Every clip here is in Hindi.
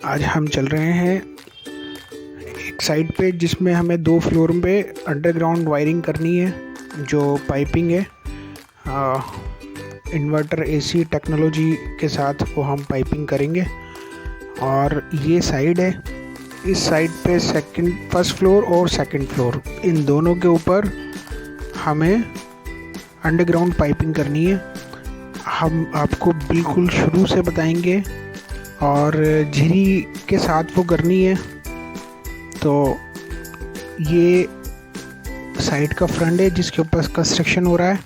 आज हम चल रहे हैं एक साइट पे जिसमें हमें 2 फ्लोर पे अंडरग्राउंड वायरिंग करनी है। जो पाइपिंग है इन्वर्टर एसी टेक्नोलॉजी के साथ वो हम पाइपिंग करेंगे। और ये साइड है, इस साइड पे फर्स्ट फ्लोर और सेकंड फ्लोर इन दोनों के ऊपर हमें अंडरग्राउंड पाइपिंग करनी है। हम आपको बिल्कुल शुरू से बताएंगे और झिरी के साथ वो करनी है। तो ये साइड का फ्रंट है जिसके ऊपर कंस्ट्रक्शन हो रहा है,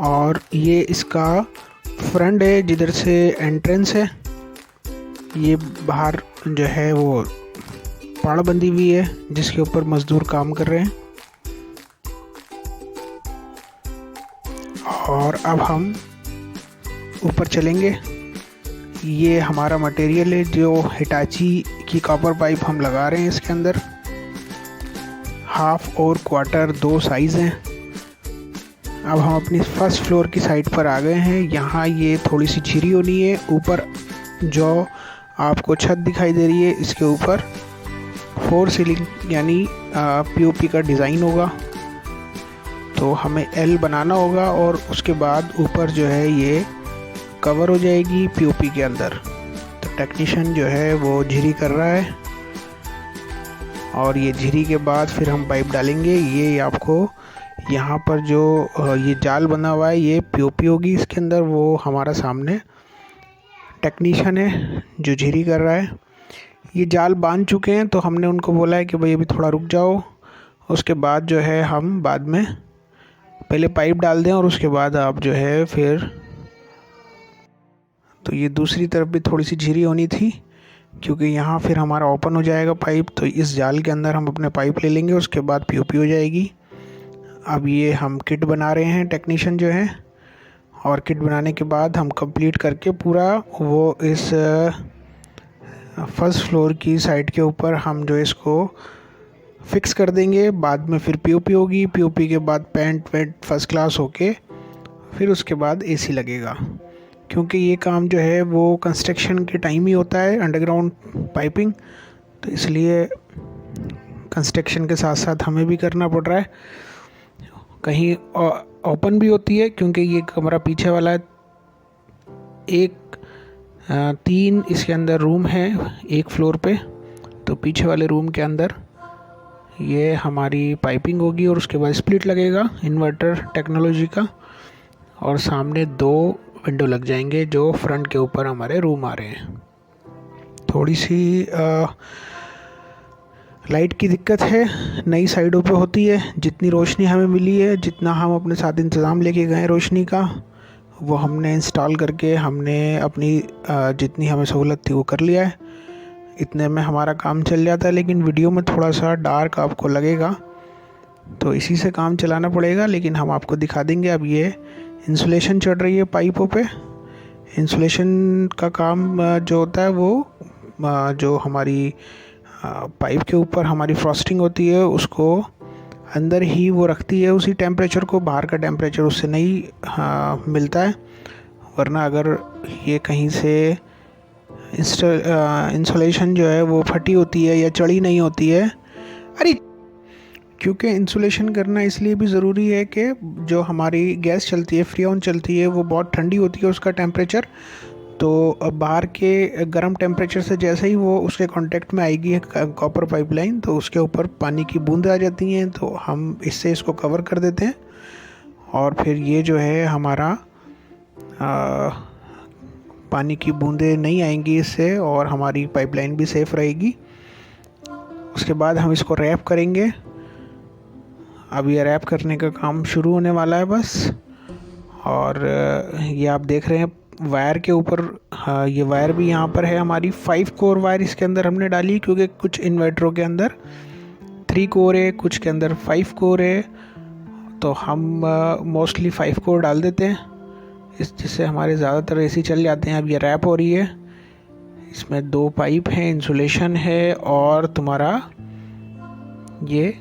और ये इसका फ्रंट है जिधर से एंट्रेंस है। ये बाहर जो है वो पाड़ बंदी हुई है जिसके ऊपर मज़दूर काम कर रहे हैं। और अब हम ऊपर चलेंगे। ये हमारा मटेरियल है जो हिटाची की कॉपर पाइप हम लगा रहे हैं। इसके अंदर हाफ और क्वार्टर 2 साइज़ हैं। अब हम अपनी फर्स्ट फ्लोर की साइड पर आ गए हैं। यहाँ ये थोड़ी सी झिरी होनी है। ऊपर जो आपको छत दिखाई दे रही है इसके ऊपर 4 सीलिंग यानी पीओपी का डिज़ाइन होगा। तो हमें एल बनाना होगा और उसके बाद ऊपर जो है ये कवर हो जाएगी पीओपी के अंदर। तो टेक्नीशियन जो है वो झिरी कर रहा है, और ये झिरी के बाद फिर हम पाइप डालेंगे। ये आपको यहाँ पर जो ये जाल बना हुआ है ये पीओपी होगी इसके अंदर। वो हमारा सामने टेक्नीशियन है जो झिरी कर रहा है। ये जाल बांध चुके हैं तो हमने उनको बोला है कि भाई अभी थोड़ा रुक जाओ, उसके बाद जो है हम बाद में पहले पाइप डाल दें और उसके बाद आप जो है फिर। तो ये दूसरी तरफ भी थोड़ी सी झिरी होनी थी क्योंकि यहाँ फिर हमारा ओपन हो जाएगा पाइप। तो इस जाल के अंदर हम अपने पाइप ले लेंगे, उसके बाद पीओपी हो जाएगी। अब ये हम किट बना रहे हैं टेक्नीशियन जो है, और किट बनाने के बाद हम कंप्लीट करके पूरा वो इस फर्स्ट फ्लोर की साइड के ऊपर हम जो इसको फिक्स कर देंगे। बाद में फिर पीओपी होगी, पीओपी के बाद पेंट वेंट फर्स्ट क्लास होके फिर उसके बाद एसी लगेगा। क्योंकि ये काम जो है वो कंस्ट्रक्शन के टाइम ही होता है अंडरग्राउंड पाइपिंग, तो इसलिए कंस्ट्रक्शन के साथ साथ हमें भी करना पड़ रहा है। कहीं ओपन भी होती है क्योंकि ये कमरा पीछे वाला है। 3 इसके अंदर रूम है एक फ्लोर पे। तो पीछे वाले रूम के अंदर ये हमारी पाइपिंग होगी और उसके बाद स्प्लिट लगेगा इन्वर्टर टेक्नोलॉजी का, और सामने 2 विंडो लग जाएंगे जो फ्रंट के ऊपर हमारे रूम आ रहे हैं। थोड़ी सी लाइट की दिक्कत है, नई साइडों पे होती है। जितनी रोशनी हमें मिली है, जितना हम अपने साथ इंतज़ाम लेके गए रोशनी का, वो हमने इंस्टॉल करके हमने अपनी जितनी हमें सहूलत थी वो कर लिया है। इतने में हमारा काम चल जाता है, लेकिन वीडियो में थोड़ा सा डार्क आपको लगेगा तो इसी से काम चलाना पड़ेगा। लेकिन हम आपको दिखा देंगे। अब ये इंसुलेशन चढ़ रही है पाइपों पे। इंसुलेशन का काम जो होता है वो जो हमारी पाइप के ऊपर हमारी फ्रॉस्टिंग होती है उसको अंदर ही वो रखती है उसी टेम्परेचर को। बाहर का टेम्परेचर उससे नहीं मिलता है। वरना अगर ये कहीं से इंसुलेशन जो है वो फटी होती है या चढ़ी नहीं होती है, क्योंकि इंसुलेशन करना इसलिए भी ज़रूरी है कि जो हमारी गैस चलती है, फ्रीऑन चलती है, वो बहुत ठंडी होती है उसका टेम्परेचर। तो बाहर के गर्म टेम्परेचर से जैसे ही वो उसके कांटेक्ट में आएगी कॉपर पाइपलाइन, तो उसके ऊपर पानी की बूंदें आ जाती हैं। तो हम इससे इसको कवर कर देते हैं, और फिर ये जो है हमारा पानी की बूंदें नहीं आएंगी इससे, और हमारी पाइपलाइन भी सेफ़ रहेगी। उसके बाद हम इसको रैप करेंगे। अब ये रैप करने का काम शुरू होने वाला है बस। और ये आप देख रहे हैं वायर के ऊपर, ये वायर भी यहाँ पर है हमारी 5 कोर वायर इसके अंदर हमने डाली, क्योंकि कुछ इन्वर्टरों के अंदर 3 कोर है, कुछ के अंदर 5 कोर है। तो हम मोस्टली 5 कोर डाल देते हैं जिससे हमारे ज़्यादातर एसी चल जाते हैं। अब ये रैप हो रही है, इसमें 2 पाइप हैं, इंसुलेशन है, और तुम्हारा ये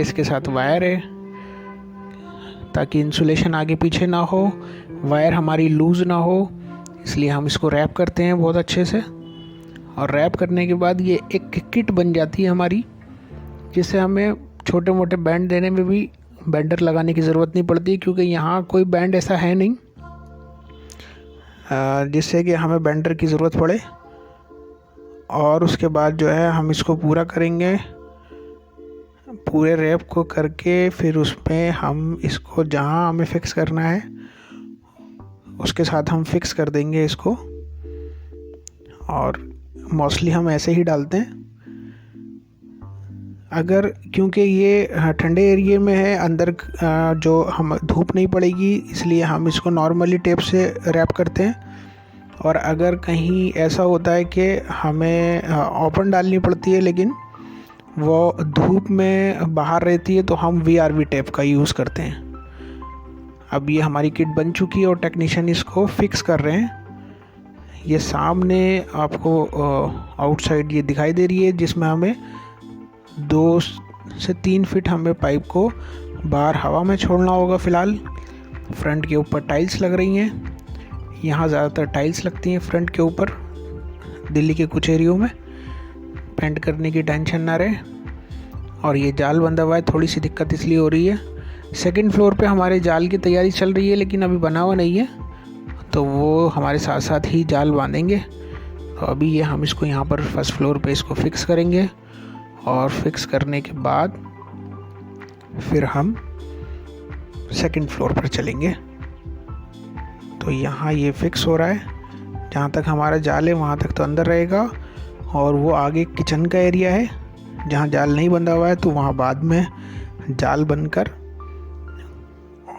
इसके साथ वायर है। ताकि इंसुलेशन आगे पीछे ना हो, वायर हमारी लूज़ ना हो। इसलिए हम इसको रैप करते हैं बहुत अच्छे से। और रैप करने के बाद ये एक किट बन जाती है हमारी, जिससे हमें छोटे मोटे बैंड देने में भी बैंडर लगाने की ज़रूरत नहीं पड़ती, क्योंकि यहाँ कोई बैंड ऐसा है नहीं जिससे कि हमें बैंडर की ज़रूरत पड़े। और उसके बाद जो है हम इसको पूरा करेंगे, पूरे रैप को करके फिर उसमें हम इसको जहाँ हमें फिक्स करना है उसके साथ हम फिक्स कर देंगे इसको। और मोस्टली हम ऐसे ही डालते हैं, अगर क्योंकि ये ठंडे एरिया में है, अंदर जो हम धूप नहीं पड़ेगी, इसलिए हम इसको नॉर्मली टेप से रैप करते हैं। और अगर कहीं ऐसा होता है कि हमें ओपन डालनी पड़ती है लेकिन वो धूप में बाहर रहती है, तो हम VRV टेप का यूज़ करते हैं। अब ये हमारी किट बन चुकी है और टेक्नीशियन इसको फिक्स कर रहे हैं। ये सामने आपको आउटसाइड ये दिखाई दे रही है, जिसमें हमें 2 से 3 फीट हमें पाइप को बाहर हवा में छोड़ना होगा। फ़िलहाल फ्रंट के ऊपर टाइल्स लग रही हैं, यहाँ ज़्यादातर टाइल्स लगती हैं फ्रंट के ऊपर, दिल्ली के कुछ एरियो में पेंट करने की टेंशन ना रहे। और ये जाल बंधा हुआ है, थोड़ी सी दिक्कत इसलिए हो रही है। सेकंड फ्लोर पे हमारे जाल की तैयारी चल रही है, लेकिन अभी बना हुआ नहीं है, तो वो हमारे साथ साथ ही जाल बांधेंगे। तो अभी ये हम इसको यहाँ पर फर्स्ट फ्लोर पे इसको फिक्स करेंगे, और फिक्स करने के बाद फिर हम सेकंड फ्लोर पर चलेंगे। तो यहाँ ये फिक्स हो रहा है, जहाँ तक हमारा जाल है वहाँ तक तो अंदर रहेगा, और वो आगे किचन का एरिया है जहाँ जाल नहीं बंधा हुआ है, तो वहाँ बाद में जाल बनकर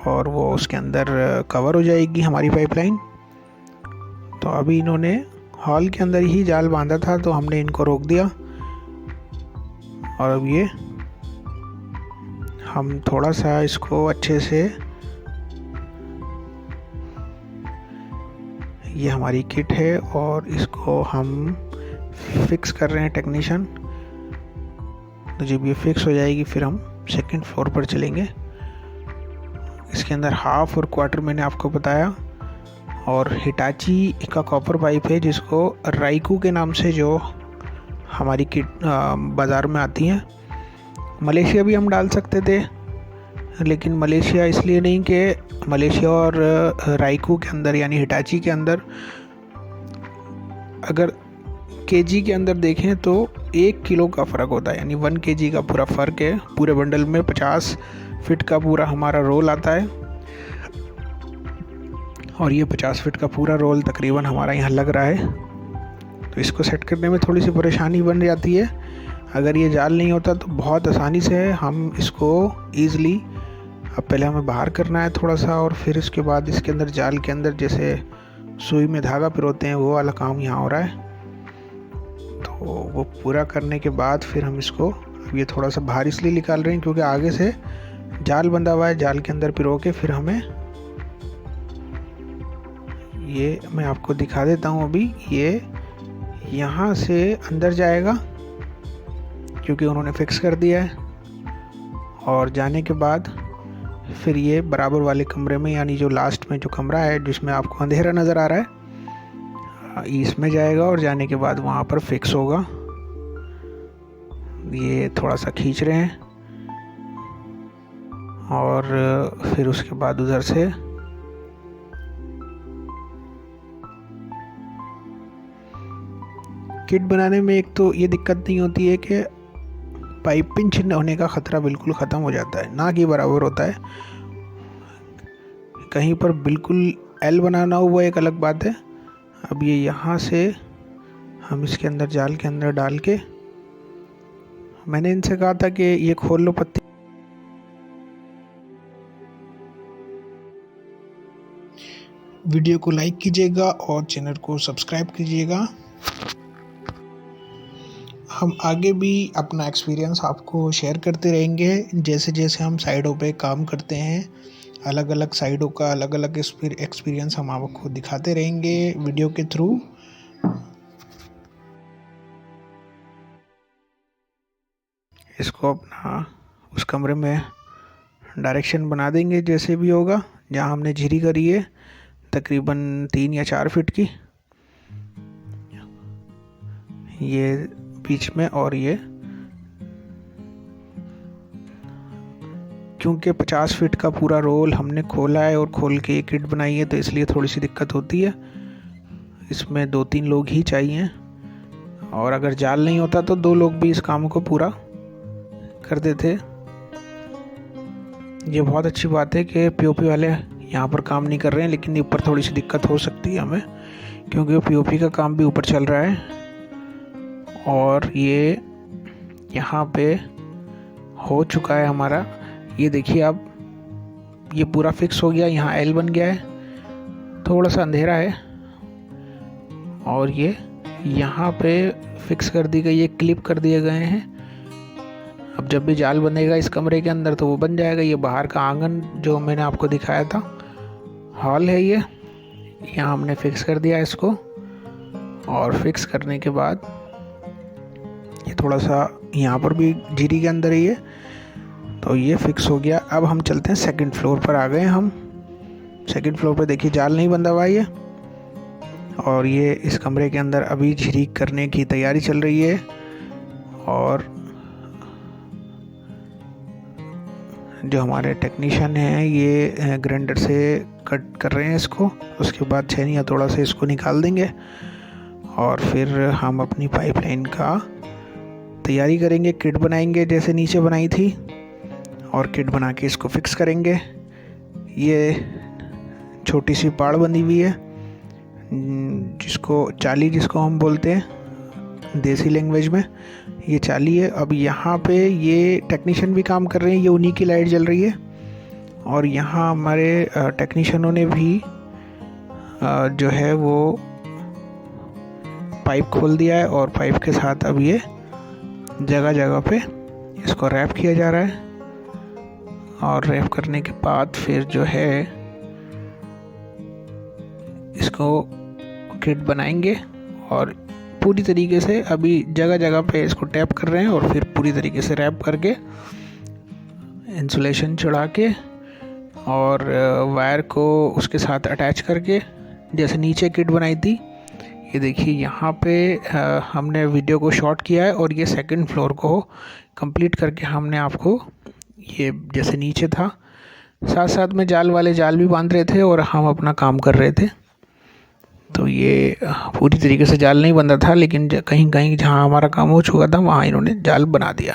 और वो उसके अंदर कवर हो जाएगी हमारी पाइपलाइन। तो अभी इन्होंने हॉल के अंदर ही जाल बांधा था, तो हमने इनको रोक दिया। और अब ये हम थोड़ा सा इसको अच्छे से, ये हमारी किट है और इसको हम फिक्स कर रहे हैं टेक्नीशियन। तो जब ये फिक्स हो जाएगी फिर हम सेकंड फ्लोर पर चलेंगे। इसके अंदर हाफ और क्वार्टर मैंने आपको बताया, और हिटाची का कॉपर पाइप है जिसको राइकू के नाम से जो हमारी किट बाज़ार में आती हैं। मलेशिया भी हम डाल सकते थे, लेकिन मलेशिया इसलिए नहीं कि मलेशिया और राइकू के अंदर यानी हिटाची के अंदर अगर केजी के अंदर देखें तो 1 किलो का फ़र्क होता है, यानी 1 केजी का पूरा फ़र्क है। पूरे बंडल में 50 फीट का पूरा हमारा रोल आता है, और ये 50 फीट का पूरा रोल तकरीबन हमारा यहाँ लग रहा है। तो इसको सेट करने में थोड़ी सी परेशानी बन जाती है। अगर ये जाल नहीं होता तो बहुत आसानी से हम इसको ईज़िली, अब पहले हमें बाहर करना है थोड़ा सा, और फिर इसके बाद इसके अंदर जाल के अंदर जैसे सुई में धागा पिरोते हैं वो वाला काम यहाँ हो रहा है। तो वो पूरा करने के बाद फिर हम इसको, अब ये थोड़ा सा बाहर इसलिए निकाल रहे हैं क्योंकि आगे से जाल बंधा हुआ है, जाल के अंदर पिरो के फिर हमें, ये मैं आपको दिखा देता हूँ। अभी ये यहाँ से अंदर जाएगा क्योंकि उन्होंने फिक्स कर दिया है, और जाने के बाद फिर ये बराबर वाले कमरे में, यानी जो लास्ट में जो कमरा है जिसमें आपको अंधेरा नज़र आ रहा है, इसमें जाएगा और जाने के बाद वहाँ पर फिक्स होगा। ये थोड़ा सा खींच रहे हैं, और फिर उसके बाद उधर से किट बनाने में एक तो ये दिक्कत नहीं होती है कि पाइप पिंच होने का ख़तरा बिल्कुल ख़त्म हो जाता है, ना कि बराबर होता है। कहीं पर बिल्कुल एल बनाना हो वो एक अलग बात है। अब ये यहाँ से हम इसके अंदर जाल के अंदर डाल के, मैंने इनसे कहा था कि ये खोल लो पत्ती। वीडियो को लाइक कीजिएगा और चैनल को सब्सक्राइब कीजिएगा। हम आगे भी अपना एक्सपीरियंस आपको शेयर करते रहेंगे, जैसे जैसे हम साइडों पे काम करते हैं, अलग अलग साइडों का अलग अलग एक्सपीरियंस हम आपको दिखाते रहेंगे वीडियो के थ्रू। इसको अपना उस कमरे में डायरेक्शन बना देंगे जैसे भी होगा। जहाँ हमने झिरी करी है तकरीबन 3 या 4 फीट की, ये बीच में, और ये क्योंकि 50 फीट का पूरा रोल हमने खोला है और खोल के एक किट बनाई है, तो इसलिए थोड़ी सी दिक्कत होती है। इसमें 2-3 लोग ही चाहिए, और अगर जाल नहीं होता तो 2 लोग भी इस काम को पूरा कर देते। ये बहुत अच्छी बात है कि पीओपी वाले यहाँ पर काम नहीं कर रहे हैं, लेकिन ऊपर थोड़ी सी दिक्कत हो सकती है हमें, क्योंकि पीओपी का काम भी ऊपर चल रहा है। और ये यहाँ पे हो चुका है हमारा। ये देखिए अब ये पूरा फिक्स हो गया, यहाँ एल बन गया है, थोड़ा सा अंधेरा है, और ये यहाँ पे फिक्स कर दी गई है, क्लिप कर दिए गए हैं। अब जब भी जाल बनेगा इस कमरे के अंदर तो वो बन जाएगा। ये बाहर का आंगन जो मैंने आपको दिखाया था, हॉल है ये, यहाँ हमने फिक्स कर दिया इसको। और फिक्स करने के बाद ये थोड़ा सा यहाँ पर भी झिरी के अंदर ही है, तो ये फिक्स हो गया। अब हम चलते हैं सेकंड फ्लोर पर। आ गए हम सेकंड फ्लोर पर। देखिए जाल नहीं बंधा हुआ है, और ये इस कमरे के अंदर अभी झिरी करने की तैयारी चल रही है। और जो हमारे टेक्नीशियन हैं ये ग्राइंडर से कट कर रहे हैं इसको। उसके बाद छेनी थोड़ा सा इसको निकाल देंगे, और फिर हम अपनी पाइपलाइन का तैयारी करेंगे। किट बनाएंगे जैसे नीचे बनाई थी, और किट बना के इसको फिक्स करेंगे। ये छोटी सी पाड़ बनी हुई है, जिसको चाली जिसको हम बोलते हैं देसी लैंग्वेज में, ये चाली है। अब यहाँ पे ये टेक्नीशियन भी काम कर रहे हैं, ये उन्हीं की लाइट जल रही है। और यहाँ हमारे टेक्नीशियनों ने भी जो है वो पाइप खोल दिया है, और पाइप के साथ अब ये जगह जगह पे इसको रैप किया जा रहा है। और रैप करने के बाद फिर जो है इसको किट बनाएंगे, और पूरी तरीके से अभी जगह जगह पे इसको टैप कर रहे हैं, और फिर पूरी तरीके से रैप करके इंसुलेशन चढ़ा के और वायर को उसके साथ अटैच करके जैसे नीचे किट बनाई थी। ये देखिए यहाँ पे हमने वीडियो को शॉट किया है, और ये सेकंड फ्लोर को कंप्लीट करके हमने आपको ये जैसे नीचे था, साथ साथ में जाल वाले जाल भी बांध रहे थे और हम अपना काम कर रहे थे। तो ये पूरी तरीके से जाल नहीं बंधा था, लेकिन कहीं कहीं जहाँ हमारा काम हो चुका था वहाँ इन्होंने जाल बना दिया।